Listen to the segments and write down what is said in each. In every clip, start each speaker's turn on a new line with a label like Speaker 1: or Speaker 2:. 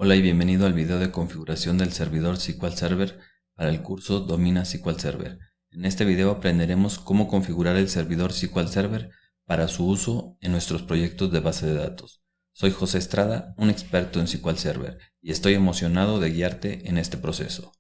Speaker 1: Hola y bienvenido al video de configuración del servidor SQL Server para el curso Domina SQL Server. En este video aprenderemos cómo configurar el servidor SQL Server para su uso en nuestros proyectos de base de datos. Soy José Estrada, un experto en SQL Server, y estoy emocionado de guiarte en este proceso.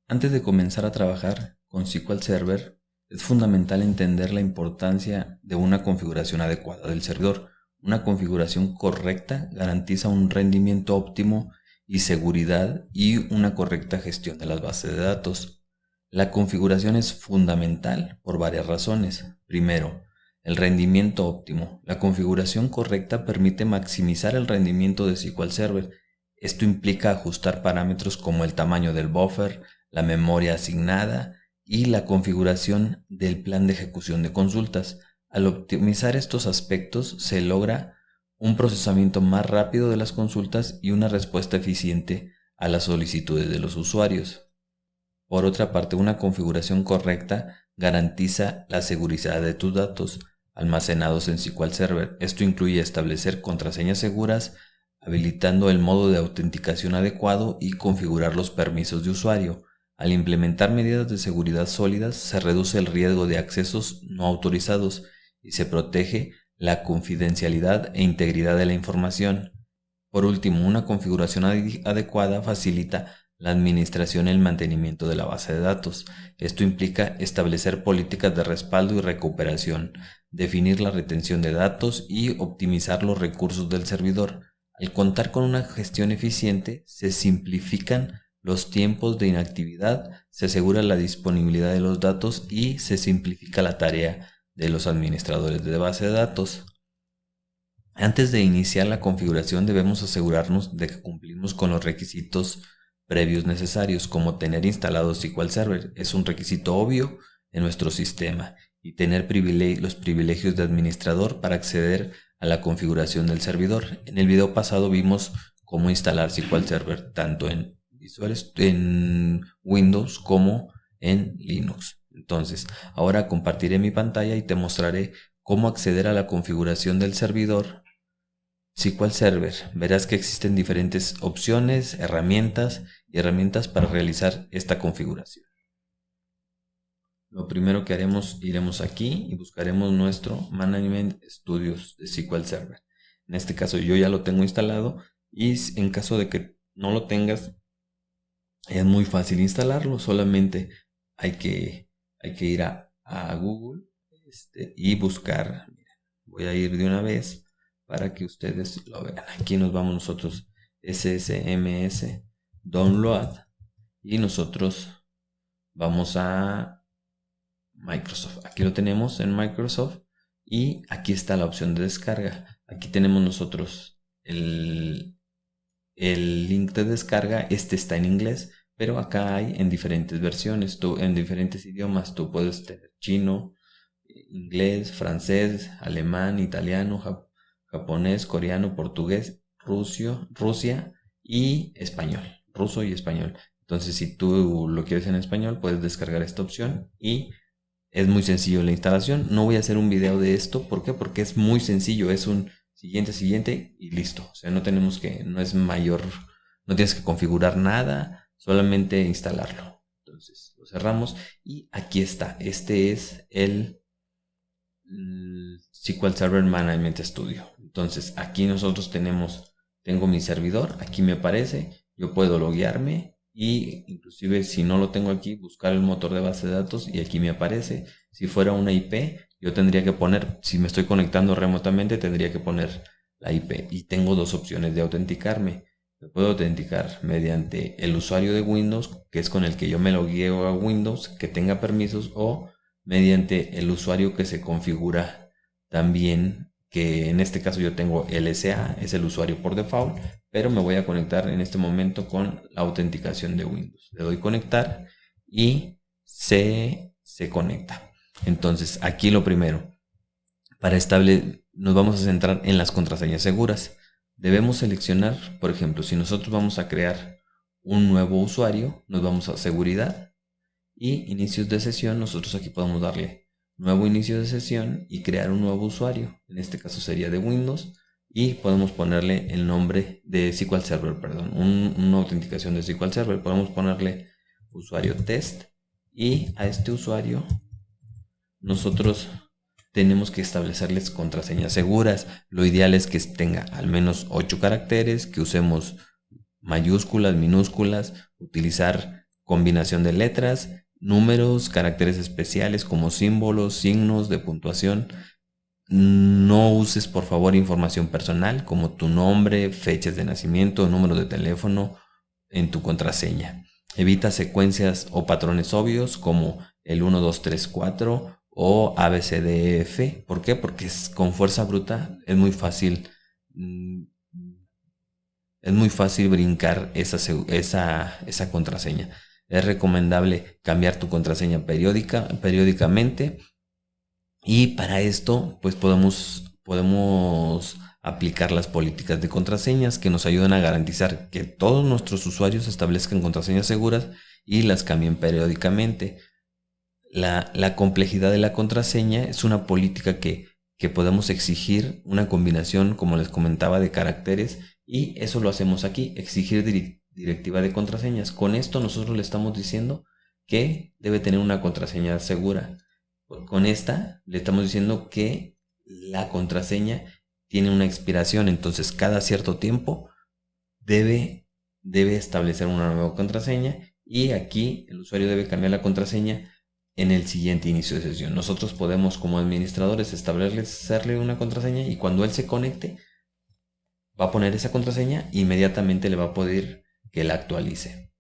Speaker 1: Antes de comenzar a trabajar con SQL Server, es fundamental entender la importancia de una configuración adecuada del servidor. Una configuración correcta garantiza un rendimiento óptimo y seguridad y una correcta gestión de las bases de datos. La configuración es fundamental por varias razones. Primero, el rendimiento óptimo. La configuración correcta permite maximizar el rendimiento de SQL Server. Esto implica ajustar parámetros como el tamaño del buffer, la memoria asignada y la configuración del plan de ejecución de consultas. Al optimizar estos aspectos se logra un procesamiento más rápido de las consultas y una respuesta eficiente a las solicitudes de los usuarios. Por otra parte, una configuración correcta garantiza la seguridad de tus datos almacenados en SQL Server. Esto incluye establecer contraseñas seguras, habilitando el modo de autenticación adecuado y configurar los permisos de usuario. Al implementar medidas de seguridad sólidas, se reduce el riesgo de accesos no autorizados y se protege la confidencialidad e integridad de la información. Por último, una configuración adecuada facilita la administración y el mantenimiento de la base de datos. Esto implica establecer políticas de respaldo y recuperación, definir la retención de datos y optimizar los recursos del servidor. Al contar con una gestión eficiente, se simplifican los tiempos de inactividad, se asegura la disponibilidad de los datos y se simplifica la tarea de los administradores de base de datos. Antes de iniciar la configuración debemos asegurarnos de que cumplimos con los requisitos previos necesarios, como tener instalado SQL Server. Es un requisito obvio en nuestro sistema, y tener los privilegios de administrador para acceder a la configuración del servidor. En el video pasado vimos cómo instalar SQL Server tanto en Windows como en Linux. Entonces, ahora compartiré mi pantalla y te mostraré cómo acceder a la configuración del servidor SQL Server. Verás que existen diferentes opciones, herramientas para realizar esta configuración. Lo primero que haremos, iremos aquí y buscaremos nuestro Management Studios de SQL Server. En este caso yo ya lo tengo instalado, y en caso de que no lo tengas, es muy fácil instalarlo. Solamente hay que ir a Google y buscar. Voy a ir de una vez para que ustedes lo vean. Aquí nos vamos nosotros, SSMS Download, y nosotros vamos a Microsoft. Aquí lo tenemos en Microsoft, y aquí está la opción de descarga. Aquí tenemos nosotros el link de descarga. Este está en inglés, pero acá hay en diferentes versiones, en diferentes idiomas. Tú puedes tener chino, inglés, francés, alemán, italiano, japonés, coreano, portugués, Rusia y español, ruso y español. Entonces, si tú lo quieres en español, puedes descargar esta opción y es muy sencillo la instalación. No voy a hacer un video de esto. ¿Por qué? Porque es muy sencillo. Es un siguiente y listo. O sea, no es mayor, no tienes que configurar nada, solamente instalarlo. Entonces, lo cerramos y aquí está. Este es el SQL Server Management Studio. Entonces, aquí nosotros tengo mi servidor, aquí me aparece, yo puedo loguearme, y inclusive si no lo tengo aquí, buscar el motor de base de datos y aquí me aparece. Si fuera una IP, yo tendría que poner, si me estoy conectando remotamente, tendría que poner la IP, y tengo dos opciones de autenticarme. Me puedo autenticar mediante el usuario de Windows, que es con el que yo me logueo a Windows, que tenga permisos, o mediante el usuario que se configura también, que en este caso yo tengo LSA, es el usuario por default, pero me voy a conectar en este momento con la autenticación de Windows. Le doy conectar y se conecta. Entonces, aquí lo primero, nos vamos a centrar en las contraseñas seguras. Debemos seleccionar, por ejemplo, si nosotros vamos a crear un nuevo usuario, nos vamos a seguridad y inicios de sesión. Nosotros aquí podemos darle nuevo inicio de sesión y crear un nuevo usuario. En este caso sería de Windows, y podemos ponerle el nombre de SQL Server, perdón, una autenticación de SQL Server. Podemos ponerle usuario test y a este usuario nosotros tenemos que establecerles contraseñas seguras. Lo ideal es que tenga al menos 8 caracteres, que usemos mayúsculas, minúsculas, utilizar combinación de letras, números, caracteres especiales como símbolos, signos de puntuación. No uses por favor información personal como tu nombre, fechas de nacimiento, número de teléfono en tu contraseña. Evita secuencias o patrones obvios como el 1, 2, 3, 4 o ABCDEF. ¿Por qué? Porque con fuerza bruta es muy fácil brincar esa contraseña. Es recomendable cambiar tu contraseña periódicamente, y para esto pues podemos aplicar las políticas de contraseñas que nos ayudan a garantizar que todos nuestros usuarios establezcan contraseñas seguras y las cambien periódicamente. La complejidad de la contraseña es una política que podemos exigir una combinación, como les comentaba, de caracteres, y eso lo hacemos aquí, exigir directiva de contraseñas. Con esto nosotros le estamos diciendo que debe tener una contraseña segura. Con esta le estamos diciendo que la contraseña tiene una expiración, entonces cada cierto tiempo debe establecer una nueva contraseña, y aquí el usuario debe cambiar la contraseña en el siguiente inicio de sesión. Nosotros podemos, como administradores, establecerle una contraseña, y cuando él se conecte va a poner esa contraseña e inmediatamente le va a pedir que la actualice.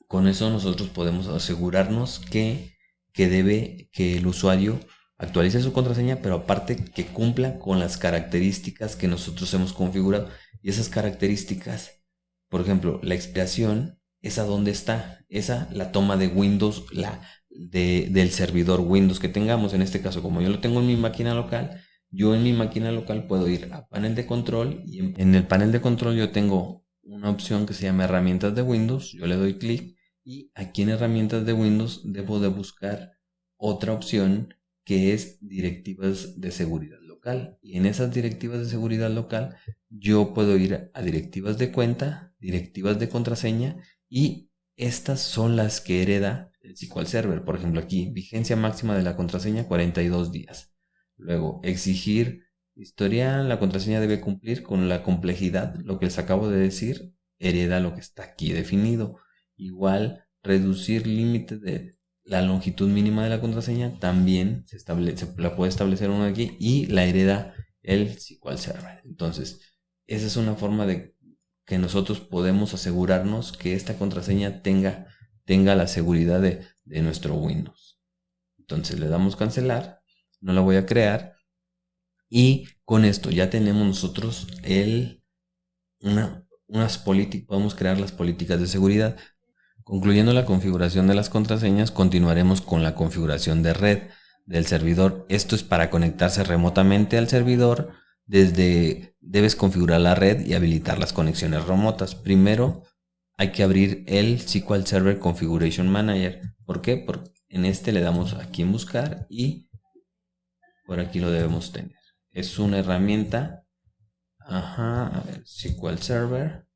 Speaker 1: Con eso nosotros podemos asegurarnos que el usuario actualice su contraseña, pero aparte que cumpla con las características que nosotros hemos configurado. Y esas características, por ejemplo, la expiración, ¿esa dónde está? Esa la toma de Windows, del servidor Windows que tengamos. En este caso, como yo lo tengo en mi máquina local, yo en mi máquina local puedo ir a panel de control, y en el panel de control yo tengo una opción que se llama herramientas de Windows. Yo le doy clic y aquí en herramientas de Windows debo de buscar otra opción que es directivas de seguridad local, y en esas directivas de seguridad local yo puedo ir a directivas de cuenta, directivas de contraseña, y estas son las que hereda el SQL Server. Por ejemplo, aquí vigencia máxima de la contraseña 42 días. Luego, exigir historial, la contraseña debe cumplir con la complejidad, lo que les acabo de decir, hereda lo que está aquí definido. Igual, reducir límite de la longitud mínima de la contraseña, también se la puede establecer uno aquí, y la hereda el SQL Server. Entonces, esa es una forma de que nosotros podemos asegurarnos que esta contraseña tenga la seguridad de nuestro Windows. Entonces le damos cancelar, no la voy a crear, y con esto ya tenemos nosotros podemos crear las políticas de seguridad. Concluyendo la configuración de las contraseñas, continuaremos con la configuración de red del servidor. Esto es para conectarse remotamente al servidor. Debes configurar la red y habilitar las conexiones remotas. Primero hay que abrir el SQL Server Configuration Manager. ¿Por qué? Porque en este le damos aquí en buscar y por aquí lo debemos tener. Es una herramienta. A ver, SQL Server.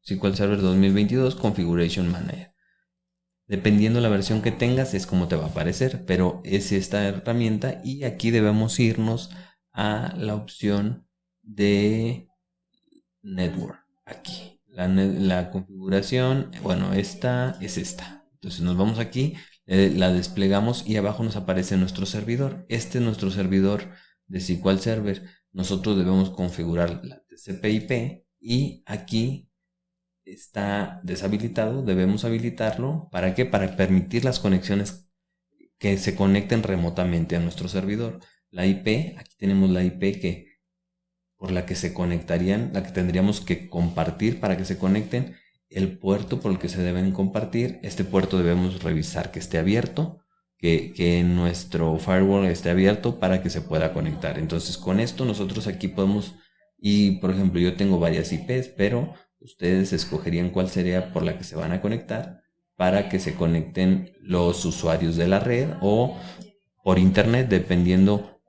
Speaker 1: SQL Server 2022 Configuration Manager. Dependiendo la versión que tengas es como te va a aparecer, pero es esta herramienta, y aquí debemos irnos a la opción de Network. Aquí la configuración, bueno, esta es esta. Entonces nos vamos aquí, la desplegamos y abajo nos aparece nuestro servidor. Este es nuestro servidor de SQL Server. Nosotros debemos configurar la TCP/IP, y aquí está deshabilitado, debemos habilitarlo. ¿Para qué? Para permitir las conexiones que se conecten remotamente a nuestro servidor. La IP, aquí tenemos la IP por la que se conectarían, la que tendríamos que compartir para que se conecten, el puerto por el que se deben compartir. Este puerto debemos revisar que esté abierto, que nuestro firewall esté abierto para que se pueda conectar. Entonces con esto nosotros aquí podemos, y por ejemplo yo tengo varias IPs, pero ustedes escogerían cuál sería por la que se van a conectar para que se conecten los usuarios de la red o por internet, dependiendo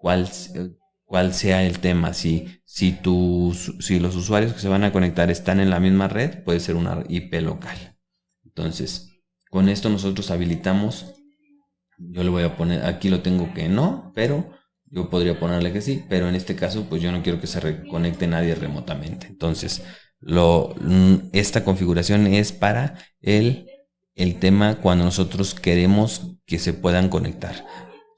Speaker 1: cuál sea el tema. Si los usuarios que se van a conectar están en la misma red, puede ser una IP local. Entonces, con esto nosotros habilitamos. Yo le voy a poner, aquí lo tengo que no, pero yo podría ponerle que sí, pero en este caso pues yo no quiero que se reconecte nadie remotamente. Entonces, esta configuración es para el tema cuando nosotros queremos que se puedan conectar.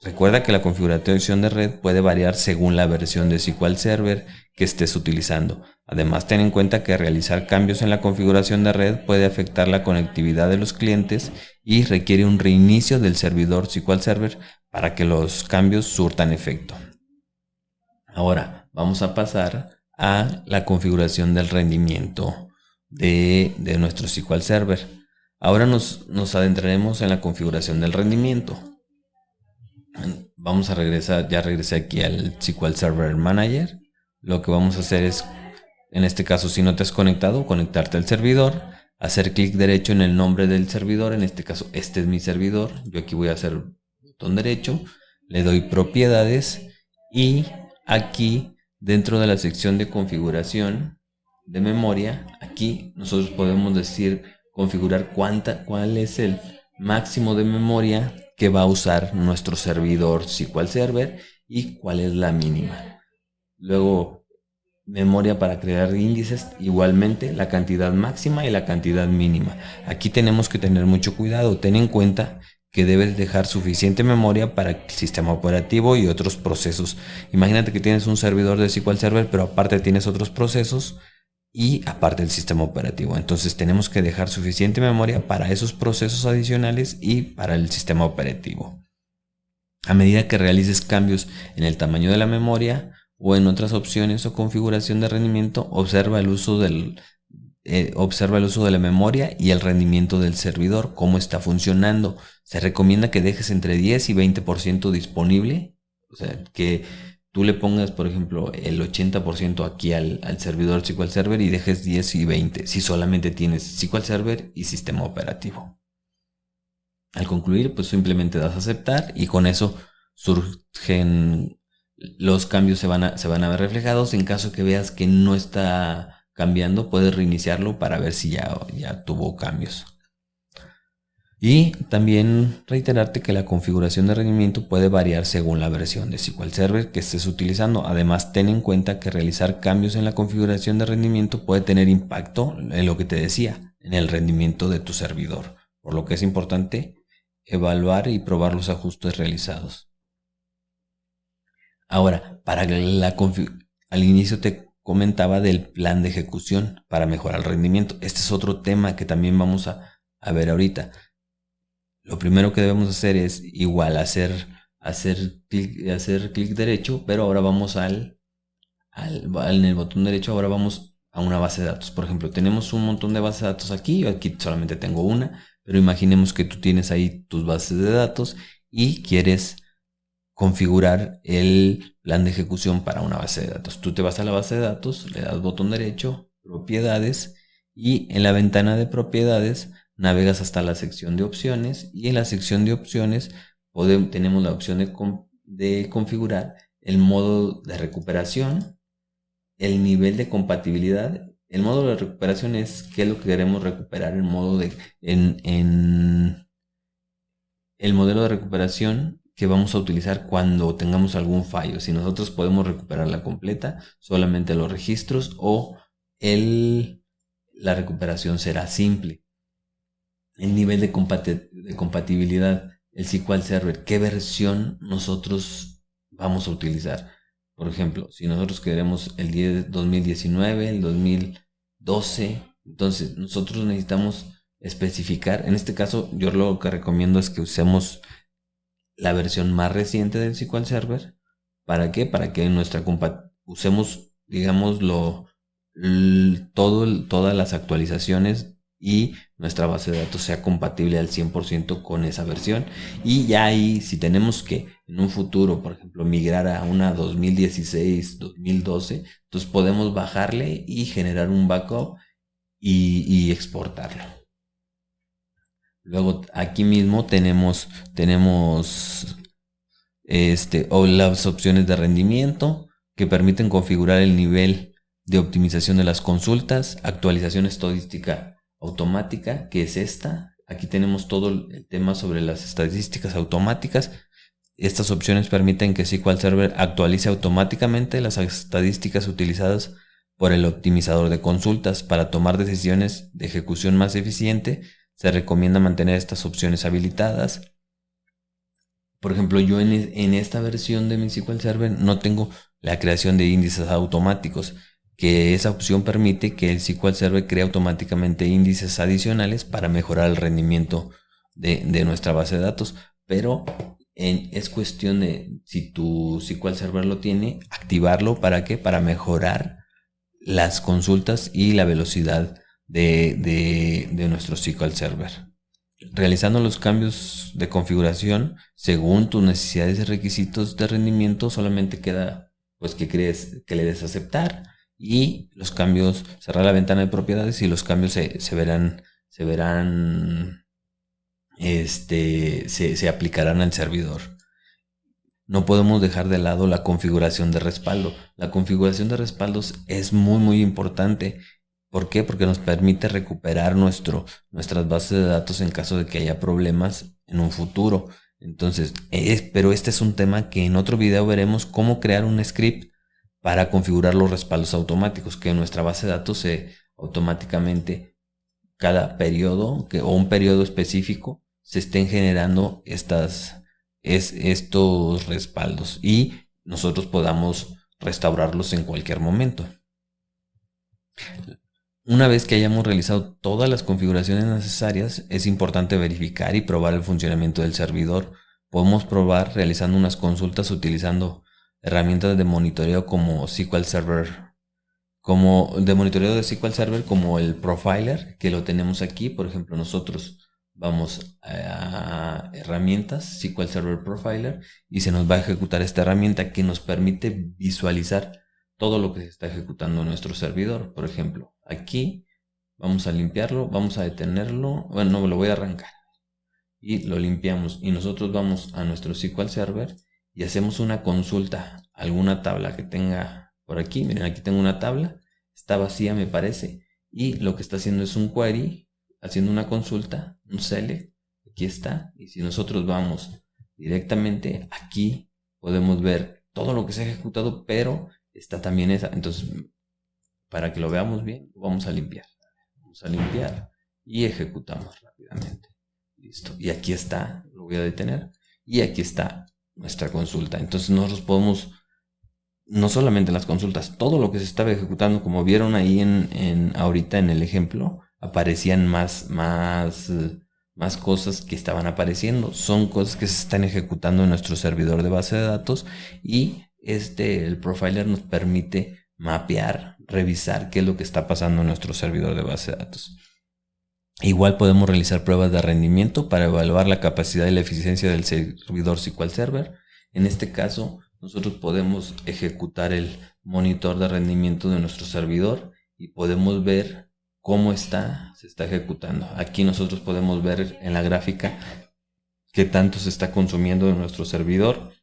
Speaker 1: Recuerda que la configuración de red puede variar según la versión de SQL Server que estés utilizando. Además, ten en cuenta que realizar cambios en la configuración de red puede afectar la conectividad de los clientes y requiere un reinicio del servidor SQL Server para que los cambios surtan efecto. Ahora, vamos a pasar a la configuración del rendimiento de nuestro SQL Server. Ahora nos adentraremos en la configuración del rendimiento. Vamos a regresar, ya regresé aquí al SQL Server Manager. Lo que vamos a hacer es, en este caso, si no te has conectado, conectarte al servidor, hacer clic derecho en el nombre del servidor. En este caso, este es mi servidor. Yo aquí voy a hacer botón derecho, le doy propiedades y aquí dentro de la sección de configuración de memoria, aquí nosotros podemos decir configurar cuál es el máximo de memoria que va a usar nuestro servidor SQL Server y cuál es la mínima. Luego, memoria para crear índices, igualmente la cantidad máxima y la cantidad mínima. Aquí tenemos que tener mucho cuidado. Ten en cuenta que debes dejar suficiente memoria para el sistema operativo y otros procesos. Imagínate que tienes un servidor de SQL Server, pero aparte tienes otros procesos y aparte el sistema operativo. Entonces tenemos que dejar suficiente memoria para esos procesos adicionales y para el sistema operativo. A medida que realices cambios en el tamaño de la memoria o en otras opciones o configuración de rendimiento, observa el uso de la memoria y el rendimiento del servidor, cómo está funcionando. Se recomienda que dejes entre 10 y 20% disponible, o sea, que tú le pongas, por ejemplo, el 80% aquí al servidor SQL Server y dejes 10 y 20 si solamente tienes SQL Server y sistema operativo. Al concluir, pues simplemente das a aceptar y con eso surgen los cambios, se van a ver reflejados. En caso que veas que no está cambiando, puedes reiniciarlo para ver si ya tuvo cambios. Y también reiterarte que la configuración de rendimiento puede variar según la versión de SQL Server que estés utilizando. Además, ten en cuenta que realizar cambios en la configuración de rendimiento puede tener impacto en lo que te decía, en el rendimiento de tu servidor, por lo que es importante evaluar y probar los ajustes realizados. Ahora, al inicio te comentaba del plan de ejecución para mejorar el rendimiento. Este es otro tema que también vamos a ver ahorita. Lo primero que debemos hacer es igual hacer clic derecho, pero ahora vamos en el botón derecho, ahora vamos a una base de datos. Por ejemplo, tenemos un montón de bases de datos aquí, yo aquí solamente tengo una, pero imaginemos que tú tienes ahí tus bases de datos y quieres configurar el plan de ejecución para una base de datos. Tú te vas a la base de datos, le das botón derecho, propiedades, y en la ventana de propiedades navegas hasta la sección de opciones y en la sección de opciones tenemos la opción de configurar el modo de recuperación, el nivel de compatibilidad. El modo de recuperación es qué es lo que queremos recuperar. El modelo de recuperación que vamos a utilizar cuando tengamos algún fallo. Si nosotros podemos recuperarla completa, solamente los registros, o la recuperación será simple. El nivel de compatibilidad, el SQL Server, qué versión nosotros vamos a utilizar. Por ejemplo, si nosotros queremos el 2019, el 2012, entonces nosotros necesitamos especificar. En este caso, yo lo que recomiendo es que usemos la versión más reciente del SQL Server. ¿Para qué? Para que usemos, digamos, todas las actualizaciones y nuestra base de datos sea compatible al 100% con esa versión. Y ya ahí, si tenemos que en un futuro, por ejemplo, migrar a una 2016, 2012, entonces podemos bajarle y generar un backup y exportarlo. Luego aquí mismo tenemos las opciones de rendimiento. que permiten configurar el nivel de optimización de las consultas, actualización estadística automática, que es esta. Aquí tenemos todo el tema sobre las estadísticas automáticas. Estas opciones permiten que SQL Server actualice automáticamente las estadísticas utilizadas por el optimizador de consultas. Para tomar decisiones de ejecución más eficiente, se recomienda mantener estas opciones habilitadas. Por ejemplo, yo en esta versión de mi SQL Server no tengo la creación de índices automáticos, que esa opción permite que el SQL Server cree automáticamente índices adicionales para mejorar el rendimiento de nuestra base de datos. Pero es cuestión de, si tu SQL Server lo tiene, activarlo. ¿Para qué? Para mejorar las consultas y la velocidad de nuestro SQL Server. Realizando los cambios de configuración según tus necesidades y requisitos de rendimiento, solamente queda pues que le des aceptar, y los cambios, cerrar la ventana de propiedades, y los cambios se aplicarán al servidor. No podemos dejar de lado la configuración de respaldo. La configuración de respaldos es muy importante. ¿Por qué? Porque nos permite recuperar nuestras bases de datos en caso de que haya problemas en un futuro. Entonces, pero este es un tema que en otro video veremos, cómo crear un script para configurar los respaldos automáticos, que en nuestra base de datos se automáticamente, cada periodo o un periodo específico, se estén generando estos respaldos y nosotros podamos restaurarlos en cualquier momento. Una vez que hayamos realizado todas las configuraciones necesarias, es importante verificar y probar el funcionamiento del servidor. Podemos probar realizando unas consultas utilizando herramientas de monitoreo como SQL Server, como el Profiler, que lo tenemos aquí. Por ejemplo, nosotros vamos a herramientas, SQL Server Profiler, y se nos va a ejecutar esta herramienta que nos permite visualizar todo lo que se está ejecutando en nuestro servidor. Por ejemplo, aquí vamos a limpiarlo, vamos a detenerlo, bueno, no, lo voy a arrancar y lo limpiamos, y nosotros vamos a nuestro SQL Server y hacemos una consulta a alguna tabla que tenga por aquí. Miren, aquí tengo una tabla, está vacía me parece, y lo que está haciendo es un query, haciendo una consulta, un select, aquí está. Y si nosotros vamos directamente aquí, podemos ver todo lo que se ha ejecutado, pero está también esa. Entonces, para que lo veamos bien, vamos a limpiar y ejecutamos rápidamente. Listo. Y aquí está, lo voy a detener, y aquí está nuestra consulta. Entonces nosotros podemos, no solamente las consultas, todo lo que se estaba ejecutando, como vieron ahí ahorita en el ejemplo, aparecían más cosas que estaban apareciendo. Son cosas que se están ejecutando en nuestro servidor de base de datos, y el Profiler nos permite mapear, revisar qué es lo que está pasando en nuestro servidor de base de datos. Igual podemos realizar pruebas de rendimiento para evaluar la capacidad y la eficiencia del servidor SQL Server. En este caso, nosotros podemos ejecutar el monitor de rendimiento de nuestro servidor y podemos ver cómo se está ejecutando. Aquí nosotros podemos ver en la gráfica qué tanto se está consumiendo de nuestro servidor,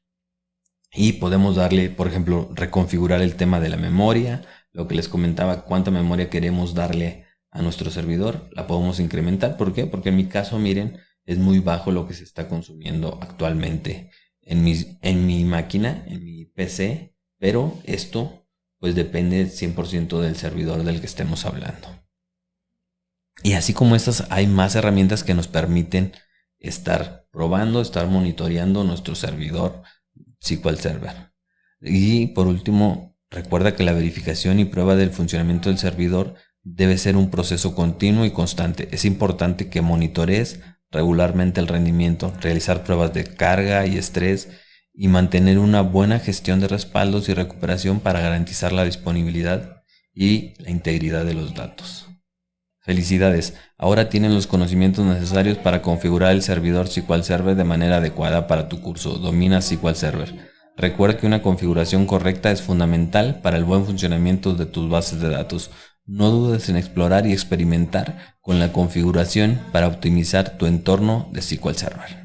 Speaker 1: y podemos darle, por ejemplo, reconfigurar el tema de la memoria, lo que les comentaba, cuánta memoria queremos darle a nuestro servidor, la podemos incrementar. ¿Por qué? Porque en mi caso, miren, es muy bajo lo que se está consumiendo actualmente en mi máquina, en mi PC, pero esto pues depende 100% del servidor del que estemos hablando. Y así como estas, hay más herramientas que nos permiten estar probando, estar monitoreando nuestro servidor SQL Server. Y por último, recuerda que la verificación y prueba del funcionamiento del servidor debe ser un proceso continuo y constante. Es importante que monitorees regularmente el rendimiento, realizar pruebas de carga y estrés, y mantener una buena gestión de respaldos y recuperación para garantizar la disponibilidad y la integridad de los datos. Felicidades, ahora tienen los conocimientos necesarios para configurar el servidor SQL Server de manera adecuada para tu curso Domina SQL Server. Recuerda que una configuración correcta es fundamental para el buen funcionamiento de tus bases de datos. No dudes en explorar y experimentar con la configuración para optimizar tu entorno de SQL Server.